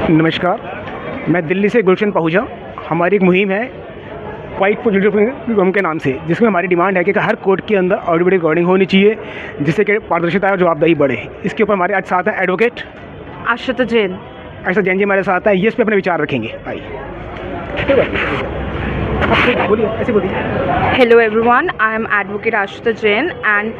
नमस्कार, मैं दिल्ली से गुलशन पहुँचा। हमारी एक मुहिम है फाइट फॉर यूनिफॉर्म के नाम से, जिसमें हमारी डिमांड है कि हर कोर्ट के अंदर ऑडियो वीडियो रिकॉर्डिंग होनी चाहिए, जिससे कि पारदर्शिता और जवाबदेही बढ़े। इसके ऊपर हमारे आज साथ हैं एडवोकेट आशुतोष जैन। आशुतोष जैन जी हमारे साथ हैं। ये इस पर अपने विचार रखेंगे। आइए बोलिए, ऐसे बोलिए। Hello everyone, I am Advocate Ashutosh Jain and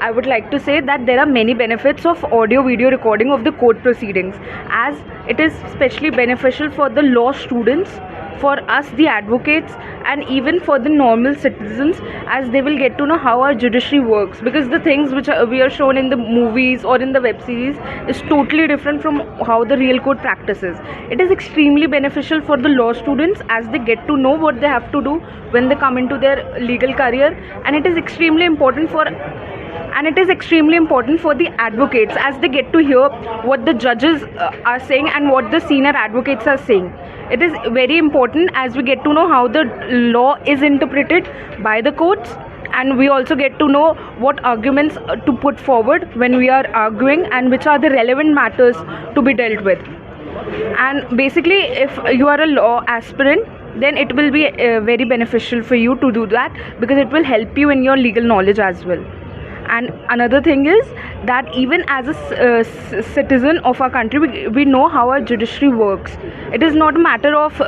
I would like to say that there are many benefits of audio video recording of the court proceedings, as it is especially beneficial for the law students, for us the advocates, and even for the normal citizens, as they will get to know how our judiciary works, because the things which we are shown in the movies or in the web series is totally different from how the real court practices. It is extremely beneficial for the law students, as they get to know what they have to do when they come into their legal career, and it is extremely important for the advocates, as they get to hear what the judges are saying and what the senior advocates are saying. It is very important, as we get to know how the law is interpreted by the courts, and we also get to know what arguments to put forward when we are arguing, and which are the relevant matters to be dealt with. And basically, if you are a law aspirant, then it will be very beneficial for you to do that, because it will help you in your legal knowledge as well. And another thing is that even as a citizen of our country, we know how our judiciary works. It is not a matter of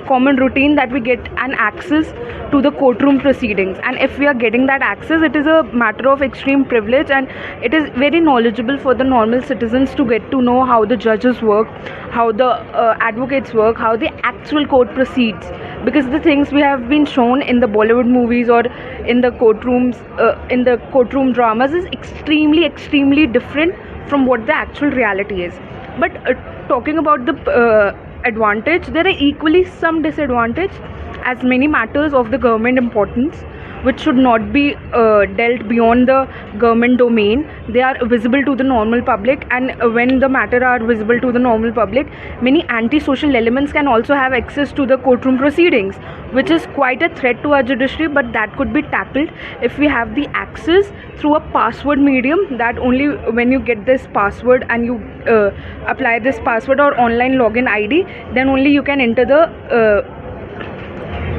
common routine that we get an access to the courtroom proceedings, and if we are getting that access, it is a matter of extreme privilege, and it is very knowledgeable for the normal citizens to get to know how the judges work, how the advocates work, how the actual court proceeds, because the things we have been shown in the Bollywood movies or in the courtrooms, in the courtroom dramas, is extremely different from what the actual reality is. But talking about the advantage, there are equally some disadvantage, as many matters of the government importance which should not be dealt beyond the government domain. They are visible to the normal public, and when the matter are visible to the normal public, many anti-social elements can also have access to the courtroom proceedings, which is quite a threat to our judiciary. But that could be tackled if we have the access through a password medium, that only when you get this password and you apply this password or online login ID, then only you can enter the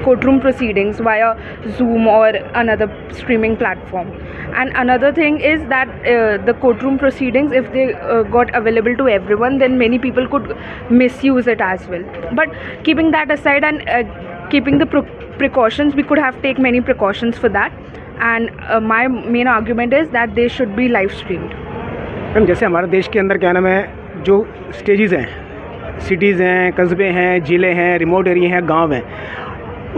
courtroom proceedings via Zoom or another streaming platform. And another thing is that the courtroom proceedings, if they got available to everyone, then many people could misuse it as well. But keeping that aside and keeping the precautions, we could have take many precautions for that. And my main argument is that they should be live streamed. Ma'am, जैसे हमारे देश के अंदर क्या नाम है, जो stages हैं, सिटीज़ हैं, कस्बे हैं, ज़िले हैं, रिमोट एरिया हैं, गांव हैं,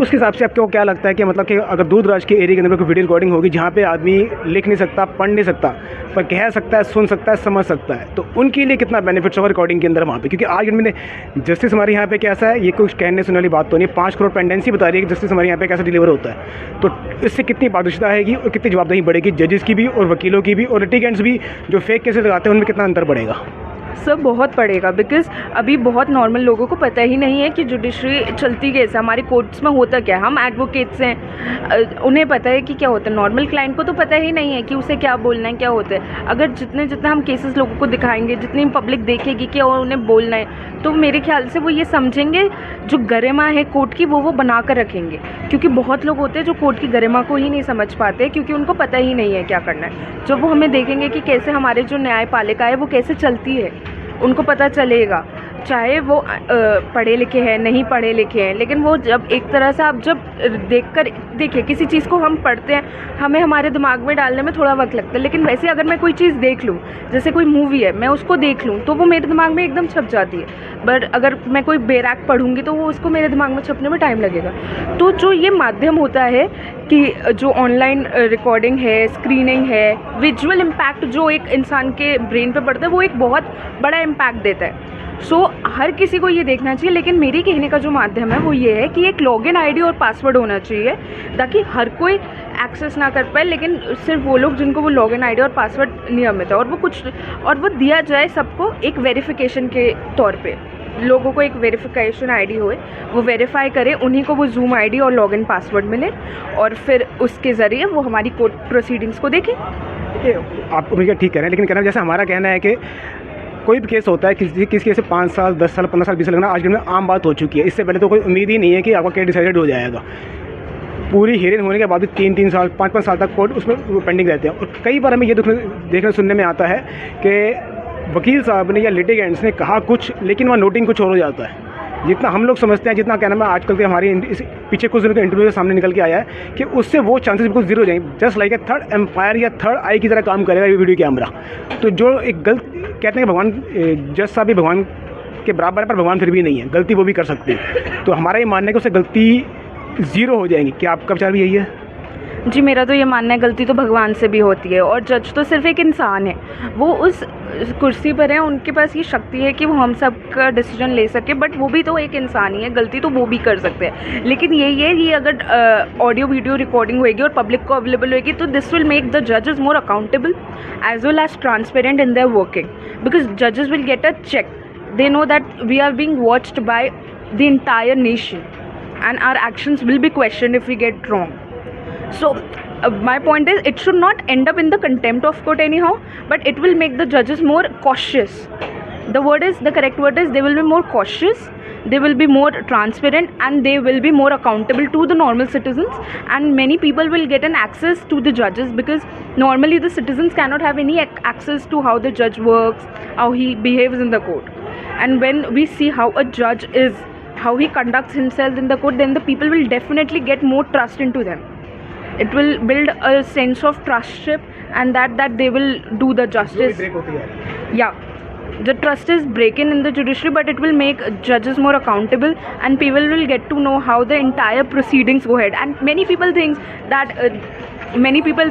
उस हिसाब से आपको क्या लगता है कि मतलब कि अगर दूर दराज के एरिया के अंदर कोई वीडियो रिकॉर्डिंग होगी, जहाँ पे आदमी लिख नहीं सकता, पढ़ नहीं सकता, पर कह सकता है, सुन सकता है, समझ सकता है, तो उनके लिए कितना बेनिफिट्स होगा रिकॉर्डिंग के अंदर वहाँ पे? क्योंकि आज मैंने जस्टिस हमारे यहाँ पे कैसा है, ये कुछ कहने सुनने वाली बात तो नहीं, 5 करोड़ पेंडेंसी बता रही है कि जस्टिस हमारे यहाँ पे कैसा डिलीवर होता है। तो इससे कितनी पारदर्शिता आएगी और कितनी जवाबदेही बढ़ेगी, जजेस की भी और वकीलों की भी, और लिटिगेंट्स भी जो फेक केसेस लगाते हैं, उनमें कितना अंतर बढ़ेगा? सब बहुत पड़ेगा, बिकॉज अभी बहुत नॉर्मल लोगों को पता ही नहीं है कि जुडिशरी चलती कैसे, हमारी कोर्ट्स में होता क्या है। हम एडवोकेट्स हैं, उन्हें पता है कि क्या होता है। नॉर्मल क्लाइंट को तो पता ही नहीं है कि उसे क्या बोलना है, क्या होता है। अगर जितने हम केसेस लोगों को दिखाएंगे, जितनी पब्लिक देखेगी कि उन्हें बोलना है, तो मेरे ख्याल से वो ये समझेंगे जो गरिमा है कोर्ट की, वो बना कर रखेंगे। क्योंकि बहुत लोग होते हैं जो कोर्ट की गरिमा को ही नहीं समझ पाते, क्योंकि उनको पता ही नहीं है क्या करना है। जब वो हमें देखेंगे कि कैसे हमारे जो न्यायपालिका है वो कैसे चलती है, उनको पता चलेगा। चाहे वो पढ़े लिखे हैं, नहीं पढ़े लिखे हैं, लेकिन वो जब एक तरह से आप जब देखिए किसी चीज़ को हम पढ़ते हैं, हमें हमारे दिमाग में डालने में थोड़ा वक्त लगता है, लेकिन वैसे अगर मैं कोई चीज़ देख लूँ, जैसे कोई मूवी है, मैं उसको देख लूँ तो वो मेरे दिमाग में एकदम छप जाती है। बट अगर मैं कोई बेरैक पढ़ूँगी तो वो उसको मेरे दिमाग में छपने में टाइम लगेगा। तो जो ये माध्यम होता है कि जो ऑनलाइन रिकॉर्डिंग है, स्क्रीनिंग है, विजुअल इम्पैक्ट जो एक इंसान के ब्रेन पे पड़ता है, वो एक बहुत बड़ा इम्पैक्ट देता है। सो हर किसी को ये देखना चाहिए, लेकिन मेरी कहने का जो माध्यम है वो ये है कि एक लॉगिन आईडी और पासवर्ड होना चाहिए, ताकि हर कोई एक्सेस ना कर पाए, लेकिन सिर्फ वो लोग जिनको वो लॉगिन आईडी और पासवर्ड नियमित है, और वो दिया जाए सबको एक वेरिफिकेशन के तौर पे। लोगों को एक वेरिफिकेशन आईडी होए, वो वेरीफाई करें, उन्हीं को वो जूम आईडी और लॉगिन पासवर्ड मिले, और फिर उसके ज़रिए वो हमारी कोर्ट प्रोसीडिंग्स को देखें। आप भैया ठीक कह रहे हैं, लेकिन कहना जैसे हमारा कहना है कि कोई भी केस होता है किसी केस से 5 साल 10 साल 15 साल 20 साल लगना आज के दिन में आम बात हो चुकी है। इससे पहले तो कोई उम्मीद ही नहीं है कि आपका केस डिसाइडेड हो जाएगा। पूरी हियरिंग होने के बाद भी 3-3 साल 5-5 साल तक कोर्ट उसमें पेंडिंग रहते हैं। और कई बार हमें ये देखने सुनने में आता है कि वकील साहब ने या लिटिगेंट्स ने कहा कुछ लेकिन वहाँ नोटिंग कुछ और हो जाता है। जितना हम लोग समझते हैं, जितना कहना है आजकल के हमारी पीछे कुछ दिनों के इंटरव्यू के सामने निकल के आया है कि उससे वो चांसेस बिल्कुल जीरो हो जाएंगे। Just like a third umpire या थर्ड आई की तरह काम करेगा ये वीडियो कैमरा। तो जो एक गलत कहते हैं कि भगवान जज साहब भी भगवान के बराबर है, पर भगवान फिर भी नहीं है, गलती वो भी कर सकते हैं। तो हमारा ये मानना है कि उससे गलती ज़ीरो हो जाएंगी। क्या आपका विचार भी यही है? जी, मेरा तो ये मानना है गलती तो भगवान से भी होती है, और जज तो सिर्फ एक इंसान है। वो उस कुर्सी पर है, उनके पास ये शक्ति है कि वो हम सब का डिसीजन ले सके, बट वो भी तो एक इंसान ही है, गलती तो वो भी कर सकते हैं। लेकिन यही है कि अगर ऑडियो वीडियो रिकॉर्डिंग होएगी और पब्लिक को अवेलेबल होएगी तो दिस विल मेक द जजेस मोर accountable as well as transparent in their working, because जजेस will get a check. They know that we are being watched by the entire nation and our actions will be questioned if we get wrong. So my point is it should not end up in the contempt of court anyhow, but it will make the judges more cautious. The correct word is they will be more cautious, they will be more transparent, and they will be more accountable to the normal citizens, and many people will get an access to the judges, because normally the citizens cannot have any access to how the judge works, how he behaves in the court. And when we see how a judge is, how he conducts himself in the court, then the people will definitely get more trust into them. It will build a sense of trustship, and that they will do the justice. Yeah, the trust is breaking in the judiciary, but it will make judges more accountable, and people will get to know how the entire proceedings go ahead. And many people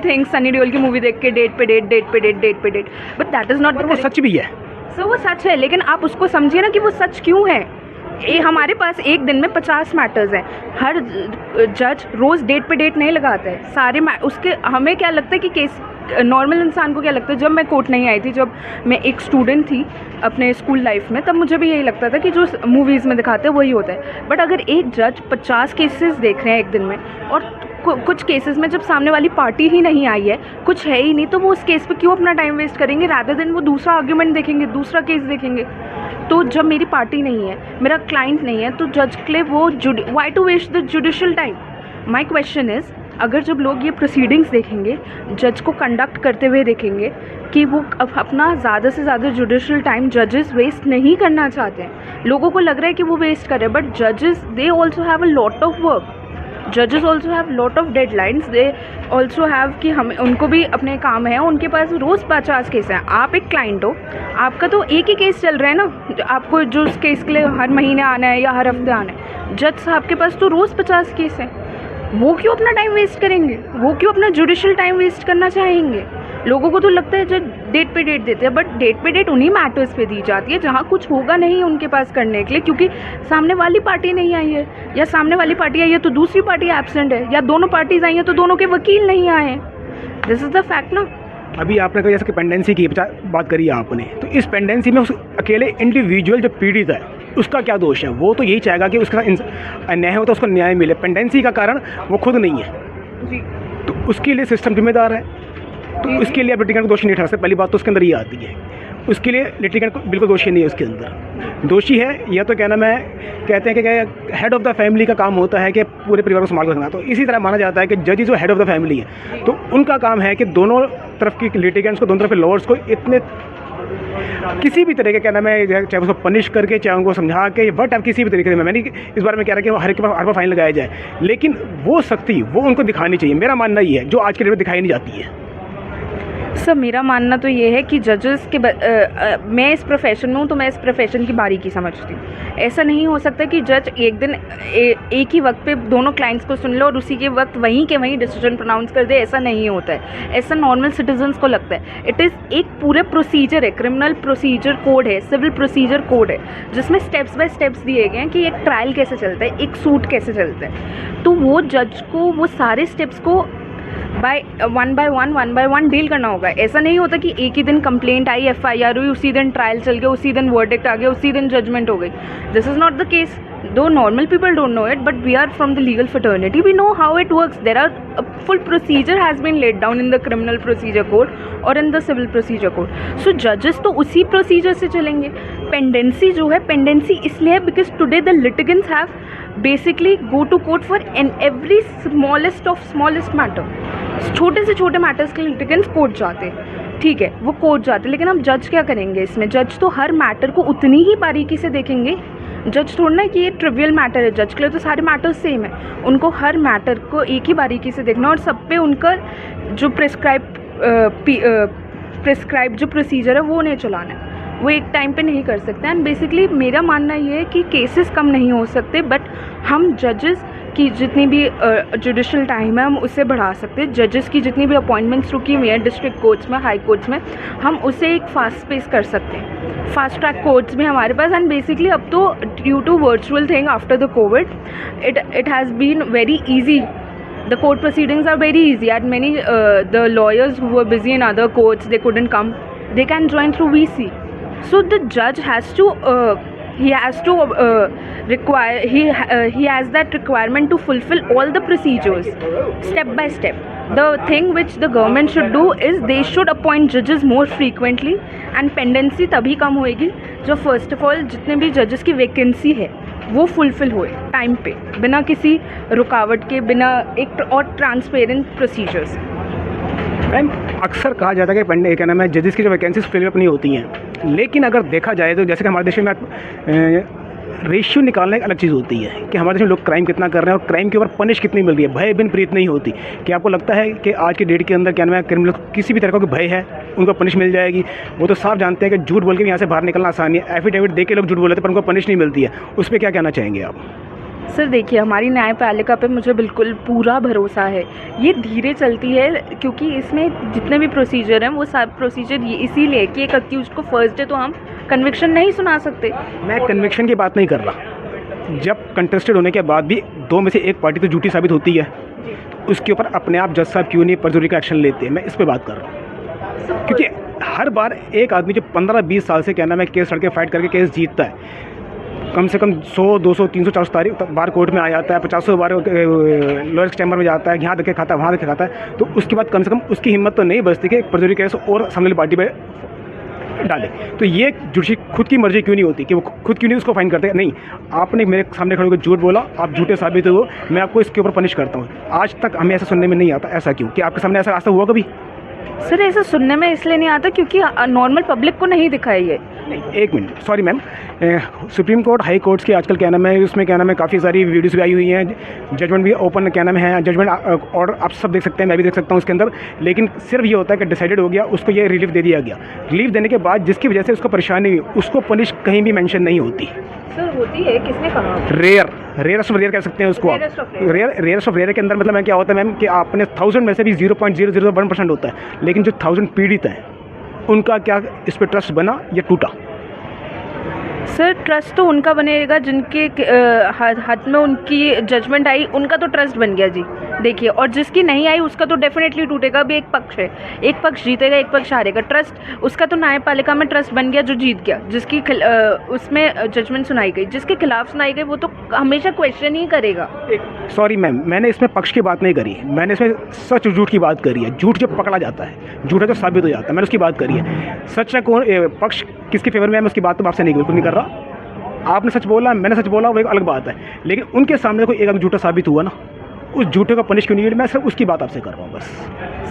think Sunny Deol की movie देख के date पे date, but that is not the वो सच भी है। So वो सच है, लेकिन आप उसको समझिए ना कि वो सच क्यों है। ये हमारे पास एक दिन में 50 मैटर्स हैं, हर जज रोज़ डेट पे डेट नहीं लगाता है सारे उसके। हमें क्या लगता है कि केस नॉर्मल इंसान को क्या लगता है, जब मैं कोर्ट नहीं आई थी, जब मैं एक स्टूडेंट थी अपने स्कूल लाइफ में, तब मुझे भी यही लगता था कि जो मूवीज़ में दिखाते हैं वही होता है। बट अगर एक जज 50 केसेस देख रहे हैं एक दिन में, और कुछ केसेस में जब सामने वाली पार्टी ही नहीं आई है, कुछ है ही नहीं, तो वो उस केस पे क्यों अपना टाइम वेस्ट करेंगे, रादर देन वो दूसरा आर्ग्यूमेंट देखेंगे, दूसरा केस देखेंगे। तो जब मेरी पार्टी नहीं है, मेरा क्लाइंट नहीं है, तो जज के लिए वो why to waste the judicial time. My question is, अगर जब लोग ये प्रोसीडिंग्स देखेंगे, जज को कंडक्ट करते हुए देखेंगे कि वो अपना ज़्यादा से ज़्यादा जुडिशियल टाइम जजेस वेस्ट नहीं करना चाहते हैं, लोगों को लग रहा है कि वो वेस्ट कर रहे हैं, बट जजेस they also have a lot of work. जजेस also have lot of deadlines, they also have कि हमें उनको भी अपने काम है, उनके पास रोज़ 50 केस हैं। आप एक क्लाइंट हो, आपका तो एक ही केस चल रहा है ना, आपको जो उस केस के लिए हर महीने आना है या हर हफ्ते आना है। जज साहब के पास तो रोज़ 50 केस हैं, वो क्यों अपना टाइम वेस्ट करेंगे, वो क्यों अपना जुडिशियल टाइम वेस्ट करना चाहेंगे। लोगों को तो लगता है जब डेट पे डेट देते हैं, बट डेट पे डेट उन्हीं मैटर्स पे दी जाती है जहाँ कुछ होगा नहीं उनके पास करने के लिए, क्योंकि सामने वाली पार्टी नहीं आई है, या सामने वाली पार्टी आई है तो दूसरी पार्टी एब्सेंट है, या दोनों पार्टीज आई हैं तो दोनों के वकील नहीं आए हैं। दिस इज़ द फैक्ट ना। अभी आपने कहा जैसे पेंडेंसी की बात करी आपने, तो इस पेंडेंसी में उस अकेले इंडिविजुअल जो पीड़ित है उसका क्या दोष है? वो तो यही चाहेगा कि उसके साथ अन्याय हो तो उसको न्याय मिले। पेंडेंसी का कारण वो खुद नहीं है जी, तो उसके लिए सिस्टम जिम्मेदार है। तो उसके लिए आप लिटिगेंट को दोषी नहीं ठहरा सकते। पहली बात तो उसके अंदर ये आती है, उसके लिए लिटिगेंट को बिल्कुल दोषी नहीं है। उसके अंदर दोषी है या तो कहना मैं कहते हैं कि हेड ऑफ द फैमिली का काम होता है कि पूरे परिवार को संभाल रखना। तो इसी तरह माना जाता है कि जज जो हेड ऑफ द फैमिली है, तो उनका काम है कि दोनों तरफ की लिटिगेंट्स को, दोनों तरफ के लॉर्ड्स को इतने किसी भी तरीके का, मैं चाहे उसको पनिश करके, चाहे उनको समझा के, वट आप किसी भी तरीके से, मैं नहीं इस बारे में कह रहा कि हर बार फाइन लगाया जाए, लेकिन वो सख्ती वो उनको दिखानी चाहिए। मेरा मानना ये है, जो आज के डेट में दिखाई नहीं जाती है। सर मेरा मानना तो ये है कि जजेस के मैं इस प्रोफेशन में हूँ तो मैं इस प्रोफेशन की बारीकी समझती हूँ। ऐसा नहीं हो सकता कि जज एक दिन एक ही वक्त पे दोनों क्लाइंट्स को सुन लो और उसी के वक्त वहीं के वहीं डिसीजन प्रोनाउंस कर दे, ऐसा नहीं होता है। ऐसा नॉर्मल सिटीजन्स को लगता है। इट इज़ एक पूरे प्रोसीजर है, क्रिमिनल प्रोसीजर कोड है, सिविल प्रोसीजर कोड है, जिसमें स्टेप्स बाय स्टेप्स दिए गए हैं कि एक ट्रायल कैसे चलता है, एक सूट कैसे चलता है। तो वो जज को वो सारे स्टेप्स को वन बाय वन डील करना होगा। ऐसा नहीं होता कि एक ही दिन कंप्लेंट आई, FIR हुई, उसी दिन ट्रायल चल गया, उसी दिन वर्डिक्ट आ गया, उसी दिन जजमेंट हो गई। This is not the case. though normal people don't know it, but we are from the legal fraternity, we know how it works. There are a full procedure has been laid down in the criminal procedure code or in the civil procedure code. So judges तो उसी procedure से चलेंगे. Pendency जो है, pendency इसलिए है because today the litigants have basically go to court for every smallest matter. छोटे से छोटे मैटर्स के लिटिगेंट्स कोर्ट जाते हैं, ठीक है, वो कोर्ट जाते हैं, लेकिन अब जज क्या करेंगे इसमें? जज तो हर मैटर को उतनी ही बारीकी से देखेंगे. जज थोड़ा ना कि ये ट्रिवियल मैटर है, जज के लिए तो सारे मैटर्स सेम है, उनको हर मैटर को एक ही बारीकी से देखना और सब पे उनका जो प्रिस्क्राइब जो प्रोसीजर है वो उन्हें चलाना है. वो एक टाइम पे नहीं कर सकते. एंड बेसिकली मेरा मानना ये है कि केसेस कम नहीं हो सकते, बट हम जजेस की जितनी भी जुडिशल टाइम है हम उससे बढ़ा सकते हैं. जजेस की जितनी भी अपॉइंटमेंट्स रुकी हुई हैं डिस्ट्रिक्ट कोर्ट्स में, हाई कोर्ट्स में, हम उसे एक फास्ट पेस कर सकते हैं. फास्ट ट्रैक कोर्ट्स भी हमारे पास. एंड बेसिकली अब तो due to virtual thing after the COVID it has been very easy. The court proceedings are very easy. At many the lawyers who were busy in other courts, they couldn't come. They can join through VC. So the judge has to require he has that requirement to fulfill all the procedures step by step. The thing which the government should do is they should appoint judges more frequently, and pendency तभी कम होएगी जो first of all जितने भी judges की vacancy है वो fulfil होए time पे, बिना किसी रुकावट के, बिना एक और ट्रांसपेरेंट प्रोसीजर्स. मैम अक्सर कहा जाता है कि क्या नाम है जजेस की जो वैकेंसीज फिल अप नहीं होती हैं, लेकिन अगर देखा जाए तो जैसे कि हमारे देश में रेशियो निकालना एक अलग चीज़ होती है कि हमारे देश में लोग क्राइम कितना कर रहे हैं और क्राइम के ऊपर पनिश कितनी मिल रही है. भय बिन प्रीत नहीं होती. कि आपको लगता है कि आज की डेट के अंदर क्या नाम है क्रिमिनल किसी भी तरह का भय है उनको पनिश मिल जाएगी? वो तो साफ जानते हैं कि झूठ बोल के यहाँ से बाहर निकलना आसान है. एफिडेविट दे के लोग झूठ बोल लेते हैं पर उनको पनिश नहीं मिलती है. उस पर क्या कहना चाहेंगे आप? सर देखिए, हमारी न्यायपालिका पे मुझे बिल्कुल पूरा भरोसा है. ये धीरे चलती है क्योंकि इसमें जितने भी प्रोसीजर हैं वो सब प्रोसीजर ये इसीलिए कि एक अक्यूज को फर्स्ट डे तो हम कन्विक्शन नहीं सुना सकते. मैं कन्विक्शन की बात नहीं कर रहा. जब कंटेस्टेड होने के बाद भी दो में से एक पार्टी तो झूठी साबित होती है, उसके ऊपर अपने आप जज साहब क्यों नहीं परजुरी का एक्शन लेते हैं? मैं इस पर बात कर रहा हूँ. क्योंकि हर बार एक आदमी जो 15-20 साल से क्या नाम है केस लड़के फाइट करके केस जीतता है, कम से कम 100, 200, 300, 400 बार कोर्ट में आ जाता है, 50 बार लॉयर्स चैम्बर में जाता है, यहाँ धक्के खाता है, वहाँ धक्के खाता है, तो उसके बाद कम से कम उसकी हिम्मत तो नहीं बचती कि एक परजुरी केस और सामने वाली पार्टी पे डाले. तो ये जुडिशरी खुद की मर्जी क्यों नहीं होती कि वो खुद क्यों नहीं उसको फाइन करते? नहीं, आपने मेरे सामने खड़े होकर झूठ बोला, आप झूठे साबित हो, मैं आपको इसके ऊपर पनिश करता हूँ. आज तक हमें ऐसा सुनने में नहीं आता. ऐसा क्यों? कि आपके सामने ऐसा रास्ता हुआ कभी? सर ऐसा सुनने में इसलिए नहीं आता क्योंकि नॉर्मल पब्लिक को नहीं दिखाई है. नहीं, एक minute, sorry ma'am. Supreme court, high courts की आजकल क्या नाम है उसमें क्या नाम है काफ़ी सारी वीडियोस भी आई हुई हैं, जजमेंट भी ओपन क्या नाम है, जजमेंट ऑर्डर आप सब देख सकते हैं, मैं भी देख सकता हूँ उसके अंदर. लेकिन सिर्फ ये होता है कि डिसाइडेड हो गया, उसको ये रिलीफ दे दिया गया. रिलीफ देने के बाद जिसकी वजह से उसको परेशानी हुई उसको पनिश कहीं भी मेंशन नहीं होती. सर होती है, किसने कहा? रेयरस्ट ऑफ रेयर कह सकते हैं उसको आप. रेयरस्ट ऑफ रेयर के अंदर मतलब क्या होता है मैम कि आपने 1000 में से भी 0.001% होता है, लेकिन जो 1000 पीड़ित हैं उनका क्या इस पर ट्रस्ट बना या टूटा? सर ट्रस्ट तो उनका बनेगा जिनके हाथ में उनकी जजमेंट आई, उनका तो ट्रस्ट बन गया जी. देखिए, और जिसकी नहीं आई उसका तो डेफिनेटली टूटेगा. अभी एक पक्ष है, एक पक्ष जीतेगा, एक पक्ष हारेगा. ट्रस्ट उसका तो न्यायपालिका में ट्रस्ट बन गया जो जीत गया, जिसकी उसमें जजमेंट सुनाई गई. जिसके खिलाफ सुनाई गई वो तो हमेशा क्वेश्चन ही करेगा. सॉरी मैम, मैंने इसमें पक्ष की बात नहीं करी, मैंने इसमें सच झूठ की बात करी है. झूठ जब पकड़ा जाता है, झूठा जो साबित हो जाता है, मैंने उसकी बात करी है. सच है कौन पक्ष किसके फेवर में है, मैं उसकी बात तो आपसे नहीं बिल्कुल नहीं कर रहा. आपने सच बोला, मैंने सच बोला, वो एक अलग बात है. लेकिन उनके सामने कोई एक झूठा साबित हुआ ना, उस झूठे को पनिश क्यों नहीं? मैं सिर्फ उसकी बात आपसे कर रहा हूँ बस.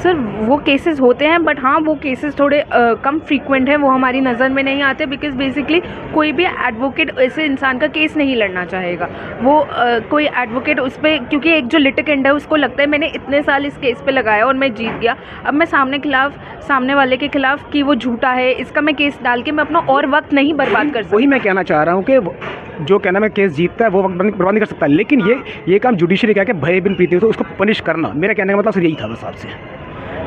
सर वो केसेस होते हैं, बट हाँ वो केसेस थोड़े कम फ्रीक्वेंट हैं, वो हमारी नज़र में नहीं आते. बिकॉज बेसिकली कोई भी एडवोकेट ऐसे इंसान का केस नहीं लड़ना चाहेगा. वो कोई एडवोकेट उस पर, क्योंकि एक जो लिटिगेंट है उसको लगता है मैंने इतने साल इस केस पे लगाया और मैं जीत गया, अब मैं सामने वाले के खिलाफ कि वो झूठा है, इसका मैं केस डाल के मैं अपना और वक्त नहीं बर्बाद कर सकता. वही मैं कहना चाह रहा हूँ कि जो कहना मैं केस जीतता है वो वक्त बर्बाद नहीं कर सकता. लेकिन ये काम जुडिशरी क्या कि भय बिन प्रीति हो तो उसको पनिश करना, मेरा कहने का मतलब सिर्फ यही था बस आपसे.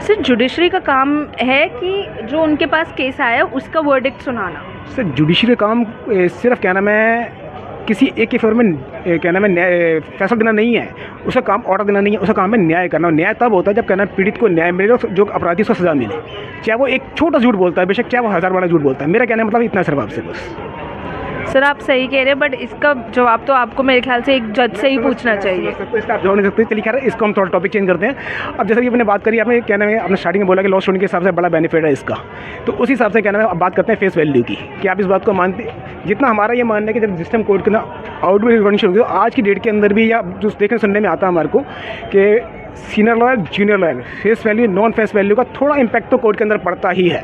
सर जुडिशरी का काम है कि जो उनके पास केस आया उसका वर्डिक्ट सुनाना. सर जुडिशरी का काम सिर्फ क्या नाम है किसी एक के फेवर में क्या नाम है फैसला देना नहीं है, उसका काम ऑर्डर देना नहीं है, उसका काम है न्याय करना. न्याय तब होता है जब कहना पीड़ित को न्याय मिले, जो अपराधी को सजा मिले, चाहे वो एक छोटा झूठ बोलता है, बेशक चाहे वो 1000 बड़ा झूठ बोलता है. मेरा कहने का मतलब इतना सिर्फ आपसे बस. सर आप सही कह रहे हैं, बट इसका जवाब तो आपको मेरे ख्याल से एक जज से ही पूछना चाहिए। तो इसका आप जवाब नहीं सकते। चलिए खैर इसको हम थोड़ा टॉपिक चेंज करते हैं। अब जैसे कि आपने बात करी, आपने कहना है आपने स्टार्टिंग में बोला कि लॉ स्टूडेंट के हिसाब से बड़ा बेनिफिट है इसका, तो उस हिसाब से कहना है अब बात करते हैं फेस वैल्यू की, कि आप इस बात को मानते, जितना हमारा ये मानना है कि जब जिस टाइम कोर्ट के ना आउटडोर रिकॉर्डिंग शुरू हुई, तो आज की डेट के अंदर भी या जो देखने सुनने में आता है हमारे को कि senior lawyer junior lawyer face value non face value का थोड़ा इम्पैक्ट तो कोर्ट के अंदर पड़ता ही है।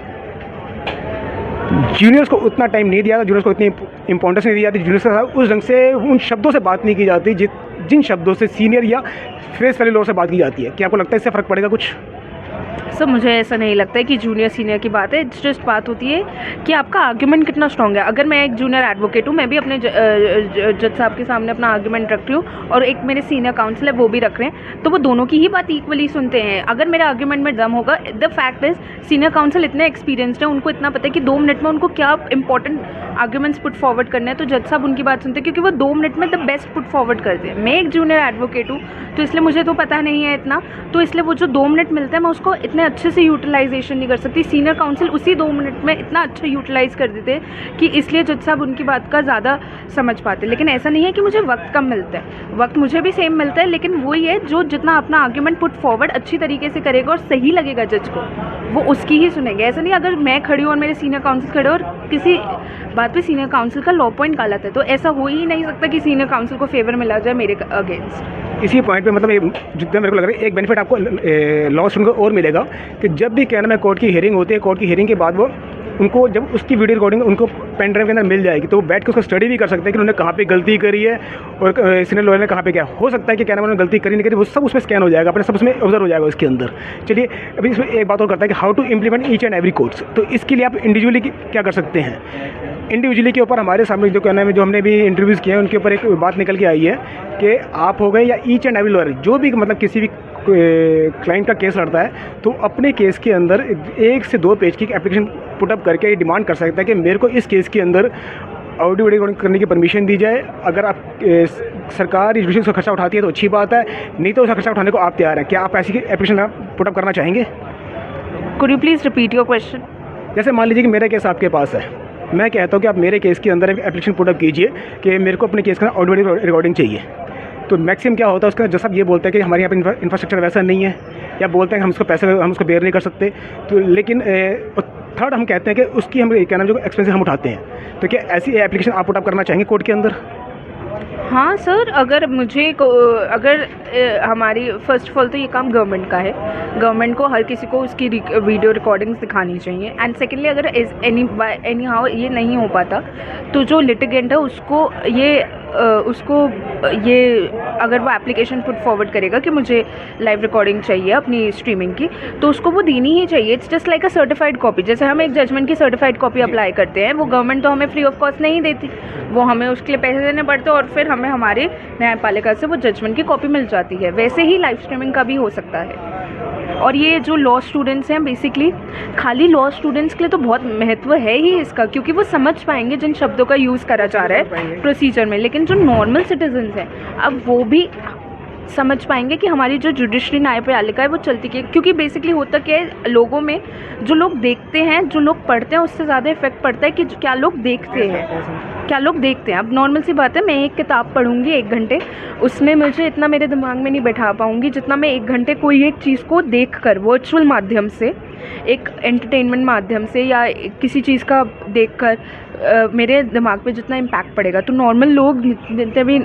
जूनियर्स को उतना टाइम नहीं दिया जाता, जूनियर्स को इतनी इंपॉर्टेंस नहीं दी जाती, जूनियर्स के साथ उस ढंग से उन शब्दों से बात नहीं की जाती जिन शब्दों से सीनियर या फेस वैल्यू लॉ से बात की जाती है। क्या आपको लगता है इससे फ़र्क पड़ेगा कुछ? सर मुझे ऐसा नहीं लगता है कि जूनियर सीनियर की बात है। जस्ट बात होती है कि आपका आर्ग्यूमेंट कितना स्ट्रॉन्ग है। अगर मैं एक जूनियर एडवोकेट हूँ, मैं भी अपने जज साहब के सामने अपना आर्ग्यूमेंट रख रही हूँ और एक मेरे सीनियर काउंसिल है वो भी रख रहे हैं, तो वो दोनों की ही बात इक्वली सुनते हैं। अगर मेरे आर्ग्यूमेंट में दम होगा, the fact is senior council इतने एक्सपीरियंस्ड है, उनको इतना पता है कि 2 मिनट में उनको क्या इंपॉर्टेंट आर्ग्यूमेंट्स पुट फॉरवर्ड करना है, तो जज साहब उनकी बात सुनते हैं क्योंकि वो 2 मिनट में द बेस्ट पुट फॉरवर्ड करते हैं। मैं एक जूनियर एडवोकेट हूँ, तो इसलिए मुझे तो पता नहीं है इतना, तो इसलिए वो जो 2 मिनट मिलते हैं मैं उसको इतने अच्छे से यूटिलाइजेशन नहीं कर सकती। सीनियर काउंसिल उसी 2 मिनट में इतना अच्छा यूटिलाइज कर देते हैं कि इसलिए जज साहब उनकी बात का ज़्यादा समझ पाते हैं। लेकिन ऐसा नहीं है कि मुझे वक्त कम मिलता है, वक्त मुझे भी सेम मिलता है, लेकिन वही है जो जितना अपना आर्ग्यूमेंट पुट फॉरवर्ड अच्छी तरीके से करेगा और सही लगेगा जज को, वो उसकी ही सुनेंगे। ऐसा नहीं अगर मैं खड़ी हूँ और मेरे सीनियर काउंसिल खड़े और किसी बात पे सीनियर काउंसिल का लॉ पॉइंट गलत है, तो ऐसा हो ही नहीं सकता कि सीनियर काउंसिल को फेवर मिला जाए मेरे अगेंस्ट। इसी पॉइंट पे मतलब जितना मेरे को लग रहा है एक बेनिफिट आपको लॉ स्टूडेंट को और मिलेगा कि जब भी कहना है कोर्ट की हियरिंग होती है, कोर्ट की हियरिंग के बाद वो उनको जब उसकी वीडियो रिकॉर्डिंग उनको पेन ड्राइव के अंदर मिल जाएगी, तो वो बैठ के उसको स्टडी भी कर सकते हैं कि उन्होंने कहाँ पे गलती करी है और सीनियर लॉयर ने कहाँ पे क्या हो सकता है कि कहना उन्होंने गलती करी नहीं करी, वो सब उसमें स्कैन हो जाएगा, अपने सब उसमें ऑब्जर्व हो जाएगा उसके अंदर। चलिए अभी इसमें एक बात और करता है कि how to implement each and every courts. तो इसके लिए आप इंडिविजुअली क्या कर सकते हैं? इंडिविजुअली के ऊपर हमारे सामने जो कहना है जो हमने भी इंटरव्यूज़ किए हैं उनके ऊपर एक बात निकल के आई है कि आप हो गए या ईच एंड एवरी लॉयर जो भी मतलब किसी भी क्लाइंट का केस लड़ता है, तो अपने केस के अंदर 1 से 2 पेज की एप्लीकेशन पुटअप करके डिमांड कर सकता है कि मेरे को इस केस के अंदर ऑडियो वीडियो रिकॉर्डिंग करने की परमिशन दी जाए। अगर आप सरकार इस विषय का खर्चा उठाती है तो अच्छी बात है, नहीं तो उसका खर्चा उठाने को आप तैयार हैं। क्या आप ऐसी एप्लीकेशन पुटअप करना चाहेंगे? Could you please repeat your question? जैसे मान लीजिए कि मेरा केस आपके पास है, मैं कहता हूँ कि आप मेरे केस के अंदर एक एप्लीकेशन पुटअप कीजिए कि मेरे को अपने केस का ऑडियो रिकॉर्डिंग चाहिए। तो मैक्सिमम क्या होता है उसका, जब सब ये बोलते हैं कि हमारे यहाँ पर इंफ्रास्ट्रक्चर वैसा नहीं है, या बोलते हैं कि हम उसको बेयर नहीं कर सकते, तो लेकिन थर्ड हम कहते हैं कि उसकी हम क्या नाम जो एक्सपेंसेस हम उठाते हैं। तो क्या ऐसी एप्लीकेशन आप पुटअप करना चाहेंगे कोर्ट के अंदर? हाँ सर, अगर हमारी फ़र्स्ट ऑफ ऑल तो ये काम गवर्नमेंट का है, गवर्नमेंट को हर किसी को उसकी वीडियो रिकॉर्डिंग्स दिखानी चाहिए। एंड सेकेंडली अगर एनी हाउ ये नहीं हो पाता, तो जो लिटिगेंट है उसको ये अगर वो एप्लीकेशन पुट फॉरवर्ड करेगा कि मुझे लाइव रिकॉर्डिंग चाहिए अपनी स्ट्रीमिंग की, तो उसको वो देनी ही चाहिए। It's just like a certified copy. जैसे हम एक जजमेंट की सर्टिफाइड कॉपी अप्लाई करते हैं, वो गवर्नमेंट तो हमें फ्री ऑफ कॉस्ट नहीं देती, वो हमें उसके लिए पैसे देने पड़ते हैं और फिर हमें हमारे न्यायपालिका से वो जजमेंट की कॉपी मिल जाती है। वैसे ही लाइव स्ट्रीमिंग का भी हो सकता है। और ये जो लॉ स्टूडेंट्स हैं, बेसिकली खाली लॉ स्टूडेंट्स के लिए तो बहुत महत्व है ही इसका, क्योंकि वो समझ पाएंगे जिन शब्दों का यूज़ करा जा रहा है प्रोसीजर में। लेकिन जो नॉर्मल सिटीजन्स हैं, अब वो भी समझ पाएंगे कि हमारी जो जुडिशरी न्यायपालिका है वो चलती क्या, क्योंकि बेसिकली होता क्या है, लोगों में जो लोग देखते हैं, जो लोग पढ़ते हैं, उससे ज़्यादा इफेक्ट पड़ता है कि क्या लोग देखते हैं। अब नॉर्मल सी बात है, मैं एक किताब पढ़ूंगी 1 घंटे, उसमें मुझे इतना मेरे दिमाग में नहीं बैठा पाऊंगी जितना मैं 1 घंटे कोई एक चीज़ को देखकर वर्चुअल माध्यम से, एक एंटरटेनमेंट माध्यम से या किसी चीज़ का देखकर मेरे दिमाग पे जितना इम्पैक्ट पड़ेगा। तो नॉर्मल लोग जितने भी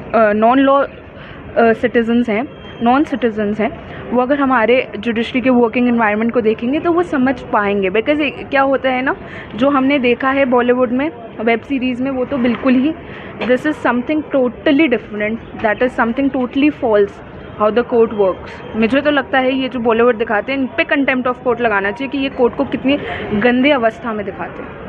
नॉन सिटीजन्स हैं, वो अगर हमारे जुडिशरी के वर्किंग एनवायरनमेंट को देखेंगे तो वो समझ पाएंगे। बिकॉज क्या होता है ना, जो हमने देखा है बॉलीवुड में वेब सीरीज़ में, वो तो बिल्कुल ही this is something totally different, that is something totally false how the court works. मुझे तो लगता है ये जो बॉलीवुड दिखाते हैं, इन पे कंटेम्प्ट ऑफ कोर्ट लगाना चाहिए कि ये कोर्ट को कितनी गंदे अवस्था में दिखाते हैं।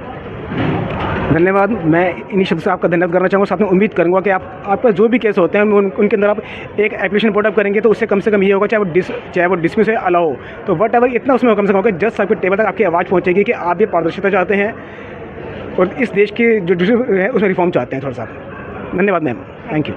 धन्यवाद। मैं इन्हीं शब्द से आपका धन्यवाद करना चाहूँगा। साथ में उम्मीद करूँगा कि आपका जो भी केस होते हैं उनके अंदर आप एक एप्लीकेशन पुटअप करेंगे तो उससे कम से कम ये होगा, चाहे वो डिसमिस है, अलाउ, तो वट एवर इतना उसमें कम से कम होगा, जज साहब के टेबल तक आपकी आवाज़ पहुँचेगी कि आप ये पारदर्शिता चाहते हैं और इस देश के जो जुडिशरी है उसमें रिफॉर्म चाहते हैं थोड़ा सा। धन्यवाद मैम, थैंक यू।